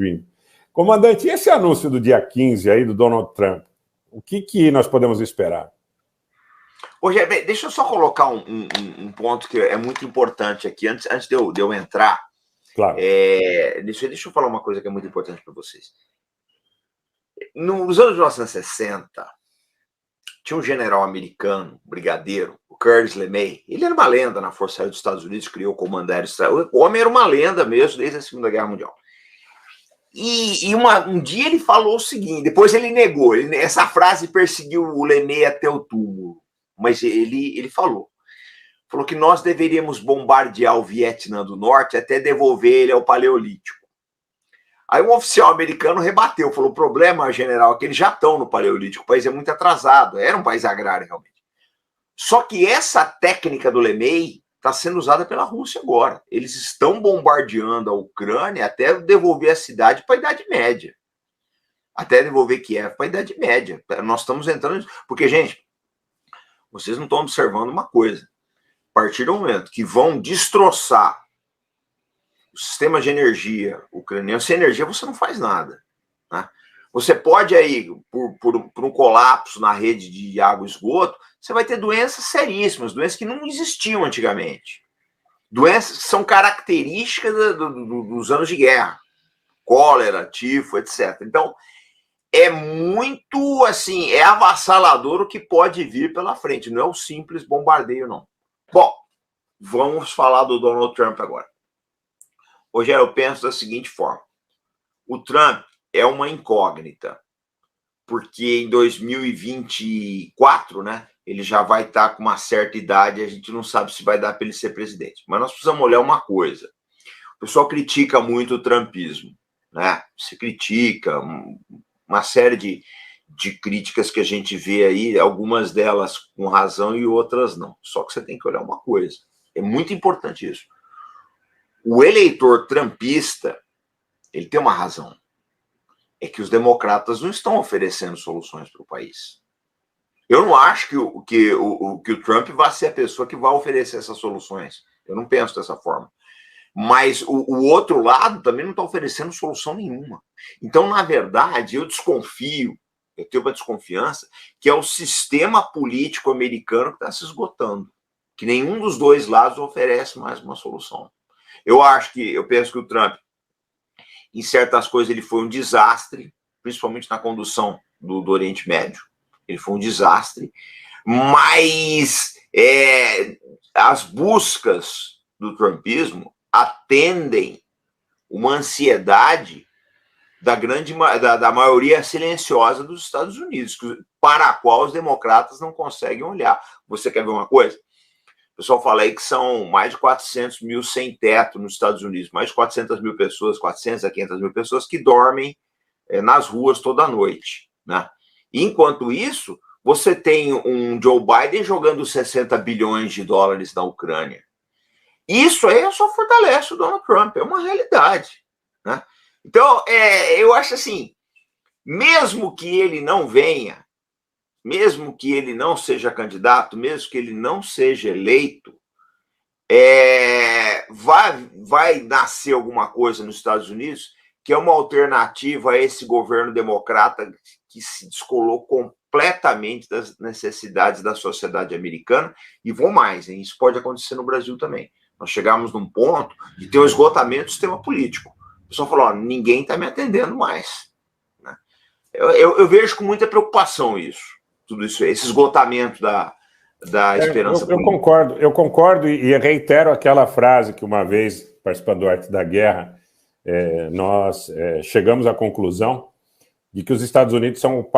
bem-vindo. Comandante, e esse anúncio do dia 15 aí do Donald Trump, o que nós podemos esperar? Rogério, deixa eu só colocar um ponto que é muito importante aqui, antes de eu entrar. Claro. Deixa eu falar uma coisa que é muito importante para vocês. Nos anos 1960, tinha um general americano, brigadeiro, o Curtis LeMay. Ele era uma lenda na Força Aérea dos Estados Unidos, criou o Comando Aéreo. O homem era uma lenda mesmo desde a Segunda Guerra Mundial. E um dia ele falou o seguinte, depois ele negou, essa frase perseguiu o LeMay até o túmulo, mas ele falou que nós deveríamos bombardear o Vietnã do Norte até devolver ele ao Paleolítico. Aí um oficial americano rebateu, falou, o problema, general, é que eles já estão no Paleolítico, o país é muito atrasado, era um país agrário realmente. Só que essa técnica do LeMay está sendo usada pela Rússia agora. Eles estão bombardeando a Ucrânia até devolver a cidade para a Idade Média. Até devolver Kiev para a Idade Média. Nós estamos entrando... Porque, gente, vocês não estão observando uma coisa. A partir do momento que vão destroçar o sistema de energia ucraniano, sem energia você não faz nada. Né? Você pode aí, por um colapso na rede de água e esgoto, você vai ter doenças seríssimas, doenças que não existiam antigamente. Doenças que são características dos anos de guerra. Cólera, tifo, etc. Então, é muito, assim, é avassalador o que pode vir pela frente. Não é um simples bombardeio, não. Bom, vamos falar do Donald Trump agora. Hoje eu penso da seguinte forma. O Trump é uma incógnita, porque em 2024, né, ele já vai estar com uma certa idade, a gente não sabe se vai dar para ele ser presidente. Mas nós precisamos olhar uma coisa. O pessoal critica muito o trumpismo, né? Se critica, uma série de críticas que a gente vê aí, algumas delas com razão e outras não. Só que você tem que olhar uma coisa. É muito importante isso. O eleitor trumpista, ele tem uma razão. É que os democratas não estão oferecendo soluções para o país. Eu não acho que o Trump vai ser a pessoa que vai oferecer essas soluções. Eu não penso dessa forma. Mas o outro lado também não está oferecendo solução nenhuma. Então, na verdade, eu tenho uma desconfiança, que é o sistema político americano que está se esgotando. Que nenhum dos dois lados oferece mais uma solução. Eu penso que o Trump, em certas coisas, ele foi um desastre, principalmente na condução do Oriente Médio. Ele foi um desastre, mas as buscas do trumpismo atendem uma ansiedade da maioria silenciosa dos Estados Unidos, para a qual os democratas não conseguem olhar. Você quer ver uma coisa? O pessoal fala aí que são mais de 400 mil sem teto nos Estados Unidos, mais de 400 mil pessoas, 400 a 500 mil pessoas que dormem nas ruas toda noite, né? Enquanto isso, você tem um Joe Biden jogando 60 bilhões de dólares na Ucrânia. Isso aí só fortalece o Donald Trump, é uma realidade, né? Então, eu acho assim, mesmo que ele não venha, mesmo que ele não seja candidato, mesmo que ele não seja eleito, vai nascer alguma coisa nos Estados Unidos que é uma alternativa a esse governo democrata que se descolou completamente das necessidades da sociedade americana, e vou mais, hein? Isso pode acontecer no Brasil também. Nós chegamos num ponto de ter um esgotamento do sistema político. O pessoal falou, ninguém está me atendendo mais. Né? Eu vejo com muita preocupação isso, tudo isso, esse esgotamento da esperança política. Eu concordo e reitero aquela frase que uma vez, participando do Arte da Guerra, nós chegamos à conclusão de que os Estados Unidos são o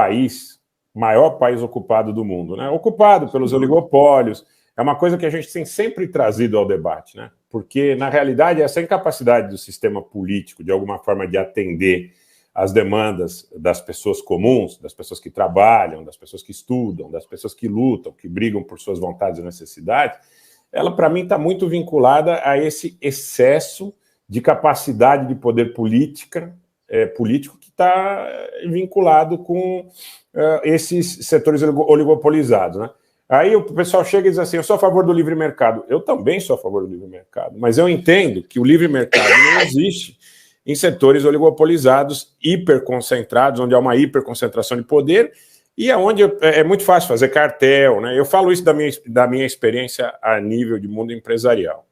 maior país ocupado do mundo, né? Ocupado pelos oligopólios. É uma coisa que a gente tem sempre trazido ao debate, né? Porque, na realidade, essa incapacidade do sistema político, de alguma forma, de atender às demandas das pessoas comuns, das pessoas que trabalham, das pessoas que estudam, das pessoas que lutam, que brigam por suas vontades e necessidades, ela, para mim, está muito vinculada a esse excesso de capacidade de poder político que está vinculado com esses setores oligopolizados, né? Aí o pessoal chega e diz assim, eu sou a favor do livre mercado. Eu também sou a favor do livre mercado, mas eu entendo que o livre mercado não existe em setores oligopolizados, hiperconcentrados, onde há uma hiperconcentração de poder e onde é muito fácil fazer cartel, né? Eu falo isso da minha experiência a nível de mundo empresarial.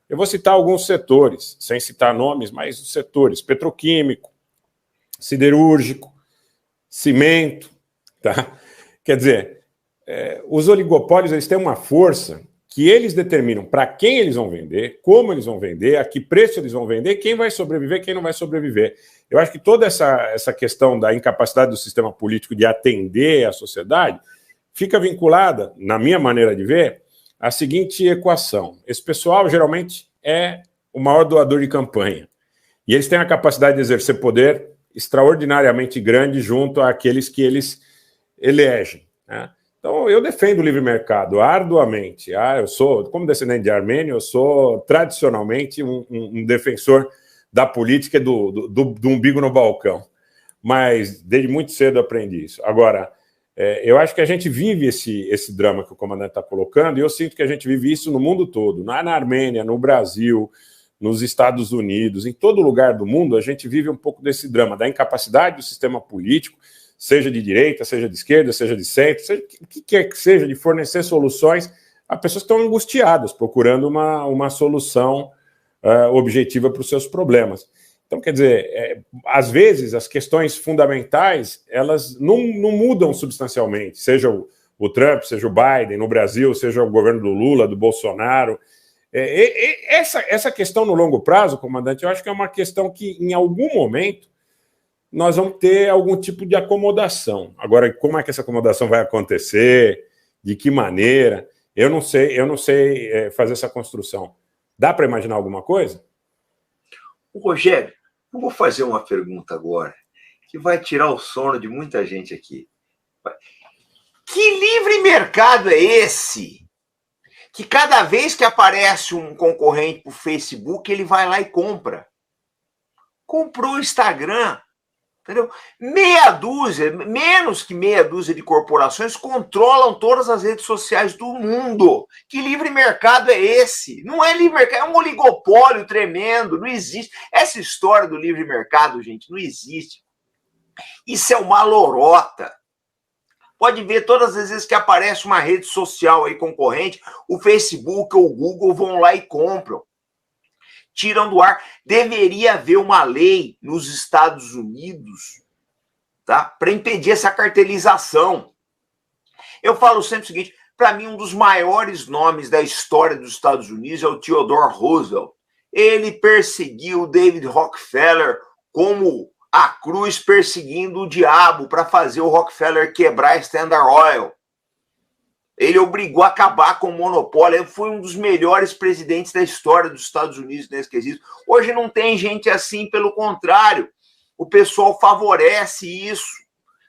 Eu vou citar alguns setores, sem citar nomes, mas os setores: petroquímico, siderúrgico, cimento, tá? Quer dizer, os oligopólios, eles têm uma força que eles determinam para quem eles vão vender, como eles vão vender, a que preço eles vão vender, quem vai sobreviver, quem não vai sobreviver. Eu acho que toda essa questão da incapacidade do sistema político de atender a sociedade fica vinculada, na minha maneira de ver, à seguinte equação. Esse pessoal, geralmente, é o maior doador de campanha. E eles têm a capacidade de exercer poder extraordinariamente grande junto àqueles que eles elegem, né? Então, eu defendo o livre mercado arduamente. Eu sou, como descendente de armênio, eu sou tradicionalmente um defensor da política do umbigo no balcão. Mas, desde muito cedo, eu aprendi isso. Agora, eu acho que a gente vive esse drama que o comandante está colocando, e eu sinto que a gente vive isso no mundo todo. Na Armênia, no Brasil, nos Estados Unidos, em todo lugar do mundo, a gente vive um pouco desse drama, da incapacidade do sistema político, seja de direita, seja de esquerda, seja de centro, seja o que quer que seja, de fornecer soluções a pessoas que estão angustiadas, procurando uma solução objetiva para os seus problemas. Então, quer dizer, às vezes as questões fundamentais, elas não mudam substancialmente, seja o Trump, seja o Biden, no Brasil, seja o governo do Lula, do Bolsonaro. Essa questão no longo prazo, comandante, eu acho que é uma questão que, em algum momento, nós vamos ter algum tipo de acomodação. Agora, como é que essa acomodação vai acontecer? De que maneira? Eu não sei fazer essa construção. Dá para imaginar alguma coisa? Rogério, eu vou fazer uma pergunta agora que vai tirar o sono de muita gente aqui. Que livre mercado é esse? Que cada vez que aparece um concorrente para o Facebook, ele vai lá e compra. Comprou o Instagram. Entendeu? Menos que meia dúzia de corporações controlam todas as redes sociais do mundo. Que livre mercado é esse? Não é livre mercado, é um oligopólio tremendo, não existe. Essa história do livre mercado, gente, não existe. Isso é uma lorota. Pode ver todas as vezes que aparece uma rede social aí concorrente, o Facebook ou o Google vão lá e compram. Tiram do ar. Deveria haver uma lei nos Estados Unidos, tá, para impedir essa cartelização. Eu falo sempre o seguinte: para mim, um dos maiores nomes da história dos Estados Unidos é o Theodore Roosevelt. Ele perseguiu o David Rockefeller como a cruz perseguindo o diabo para fazer o Rockefeller quebrar a Standard Oil. Ele obrigou a acabar com o monopólio. Ele foi um dos melhores presidentes da história dos Estados Unidos nesse quesito. Hoje não tem gente assim, pelo contrário. O pessoal favorece isso,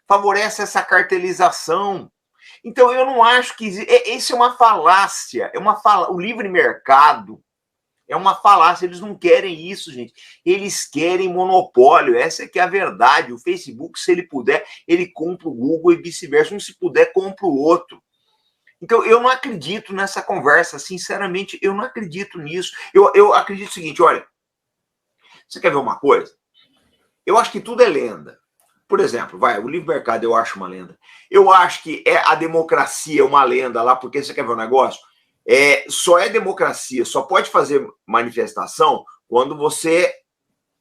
favorece essa cartelização. Então, eu não acho que... Isso é uma falácia. O livre mercado é uma falácia. Eles não querem isso, gente. Eles querem monopólio. Essa é que é a verdade. O Facebook, se ele puder, ele compra o Google e vice-versa. Se puder, compra o outro. Então, eu não acredito nessa conversa, sinceramente, eu não acredito nisso. Eu acredito o seguinte: olha, você quer ver uma coisa? Eu acho que tudo é lenda. Por exemplo, o livre mercado eu acho uma lenda. Eu acho que a democracia é uma lenda lá, porque você quer ver um negócio? Só é democracia, só pode fazer manifestação quando você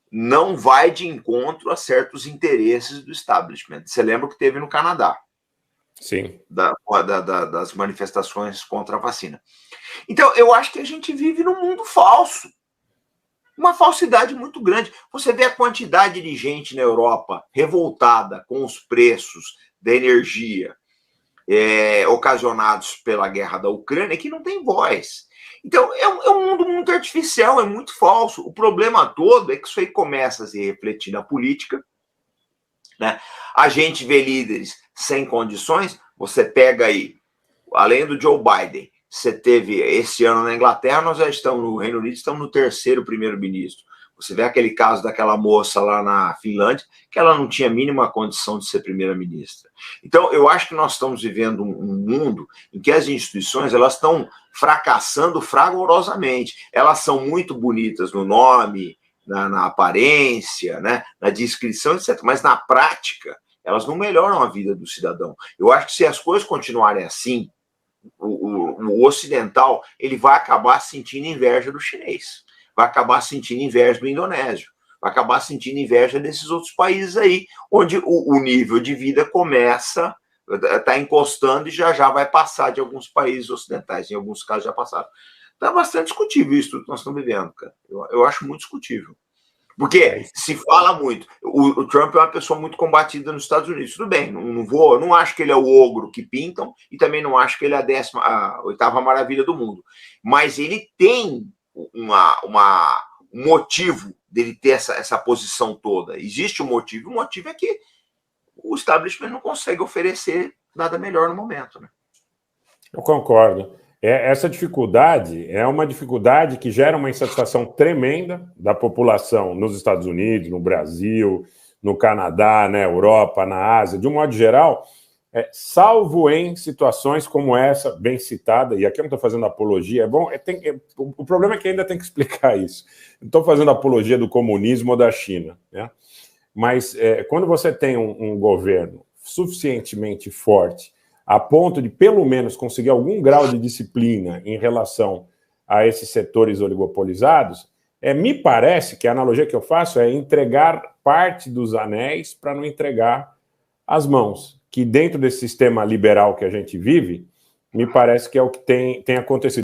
não vai de encontro a certos interesses do establishment. Você lembra o que teve no Canadá? Sim. Das manifestações contra a vacina. Então, eu acho que a gente vive num mundo falso. Uma falsidade muito grande. Você vê a quantidade de gente na Europa revoltada com os preços da energia ocasionados pela guerra da Ucrânia, que não tem voz. Então, é um mundo muito artificial, é muito falso. O problema todo é que isso aí começa a se refletir na política, né? A gente vê líderes sem condições. Você pega aí, além do Joe Biden, você teve esse ano na Inglaterra, nós já estamos no Reino Unido, estamos no terceiro primeiro-ministro. Você vê aquele caso daquela moça lá na Finlândia, que ela não tinha a mínima condição de ser primeira-ministra. Então, eu acho que nós estamos vivendo um mundo em que as instituições elas estão fracassando fragorosamente. Elas são muito bonitas no nome, na aparência, né, na descrição, etc. Mas na prática, elas não melhoram a vida do cidadão. Eu acho que se as coisas continuarem assim, o ocidental ele vai acabar sentindo inveja do chinês, vai acabar sentindo inveja do indonésio, vai acabar sentindo inveja desses outros países aí, onde o nível de vida começa, está encostando e já vai passar de alguns países ocidentais, em alguns casos já passaram. Está bastante discutível isso tudo que nós estamos vivendo, cara. Eu acho muito discutível. Porque se fala muito. O Trump é uma pessoa muito combatida nos Estados Unidos. Tudo bem, não acho que ele é o ogro que pintam e também não acho que ele é a 8ª maravilha do mundo. Mas ele tem um motivo dele ter essa posição toda. Existe um motivo. O motivo é que o establishment não consegue oferecer nada melhor no momento, né? Eu concordo. Essa dificuldade é uma dificuldade que gera uma insatisfação tremenda da população nos Estados Unidos, no Brasil, no Canadá, na Europa, na Ásia, de um modo geral, salvo em situações como essa, bem citada, e aqui eu não estou fazendo apologia, o problema é que ainda tem que explicar isso. Não estou fazendo apologia do comunismo ou da China, né? Mas quando você tem um governo suficientemente forte a ponto de, pelo menos, conseguir algum grau de disciplina em relação a esses setores oligopolizados, me parece que a analogia que eu faço é entregar parte dos anéis para não entregar as mãos, que dentro desse sistema liberal que a gente vive, me parece que é o que tem acontecido.